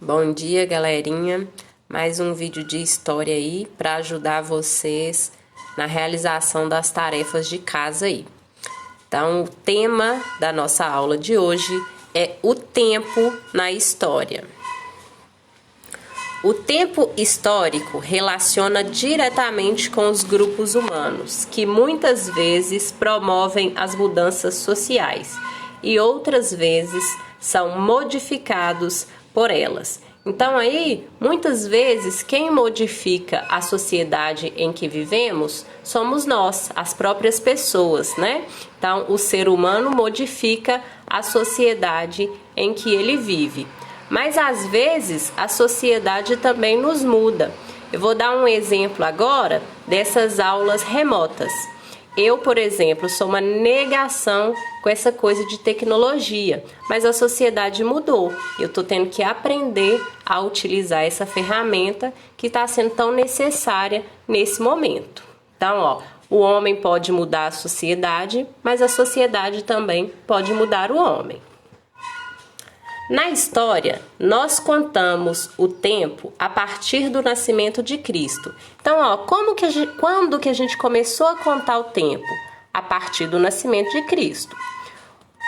Bom dia, galerinha. Mais um vídeo de história aí para ajudar vocês na realização das tarefas de casa aí. Então, o tema da nossa aula de hoje é o tempo na história. O tempo histórico relaciona diretamente com os grupos humanos, que muitas vezes promovem as mudanças sociais e outras vezes são modificados por elas. Então aí, muitas vezes, quem modifica a sociedade em que vivemos somos nós, as próprias pessoas, né? Então, o ser humano modifica a sociedade em que ele vive. Mas às vezes a sociedade também nos muda. Eu vou dar um exemplo agora dessas aulas remotas. Eu, por exemplo, sou uma negação com essa coisa de tecnologia, mas a sociedade mudou. Eu estou tendo que aprender a utilizar essa ferramenta que está sendo tão necessária nesse momento. Então, o homem pode mudar a sociedade, mas a sociedade também pode mudar o homem. Na história, nós contamos o tempo a partir do nascimento de Cristo. Então, quando que a gente começou a contar o tempo? A partir do nascimento de Cristo.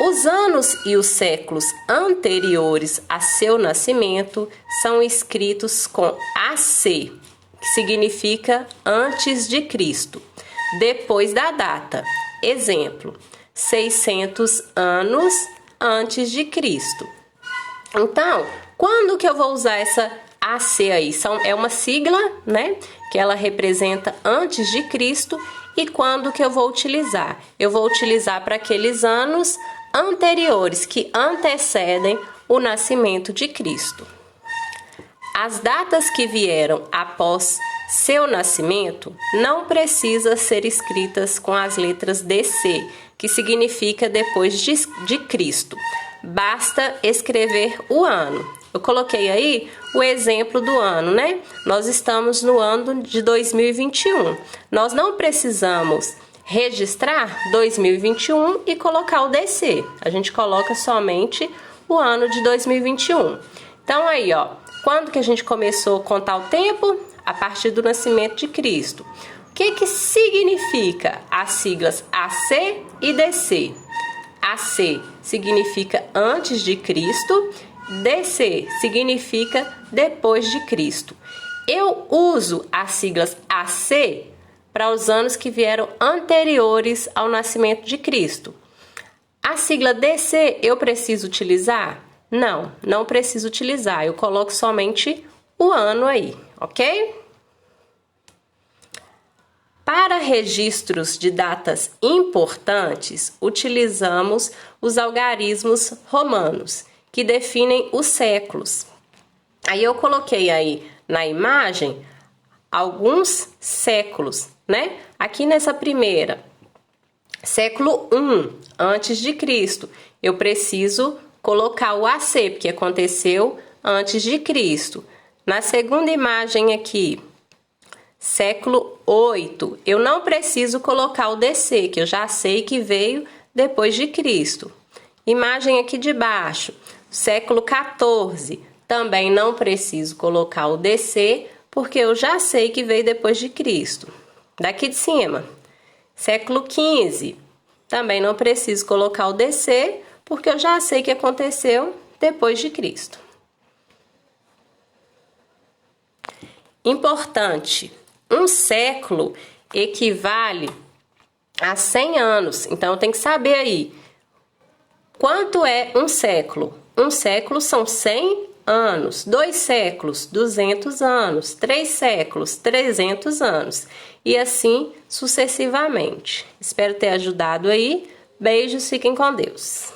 Os anos e os séculos anteriores a seu nascimento são escritos com AC, que significa antes de Cristo, depois da data. Exemplo, 600 anos antes de Cristo. Então, quando que eu vou usar essa AC aí? É uma sigla, né? Que ela representa antes de Cristo. E quando que eu vou utilizar? Eu vou utilizar para aqueles anos anteriores, que antecedem o nascimento de Cristo. As datas que vieram após seu nascimento não precisam ser escritas com as letras DC, que significa depois de Cristo. Basta escrever o ano. Eu coloquei aí o exemplo do ano, né? Nós estamos no ano de 2021. Nós não precisamos registrar 2021 e colocar o DC. A gente coloca somente o ano de 2021. Então aí, quando que a gente começou a contar o tempo? A partir do nascimento de Cristo. O que significa as siglas AC e DC? AC significa antes de Cristo, DC significa depois de Cristo. Eu uso as siglas AC para os anos que vieram anteriores ao nascimento de Cristo. A sigla DC eu preciso utilizar? Não preciso utilizar. Eu coloco somente o ano aí, ok? Para registros de datas importantes, utilizamos os algarismos romanos, que definem os séculos. Aí eu coloquei aí na imagem alguns séculos, né? Aqui nessa primeira, século I antes de Cristo, eu preciso colocar o AC, porque aconteceu antes de Cristo. Na segunda imagem aqui, século 8, eu não preciso colocar o DC, que eu já sei que veio depois de Cristo. Imagem aqui de baixo, século 14, também não preciso colocar o DC, porque eu já sei que veio depois de Cristo. Daqui de cima, século 15, também não preciso colocar o DC, porque eu já sei que aconteceu depois de Cristo. Importante. Um século equivale a 100 anos. Então, tem que saber aí. Quanto é um século? Um século são 100 anos. 2 séculos, 200 anos. 3 séculos, 300 anos. E assim sucessivamente. Espero ter ajudado aí. Beijos, fiquem com Deus.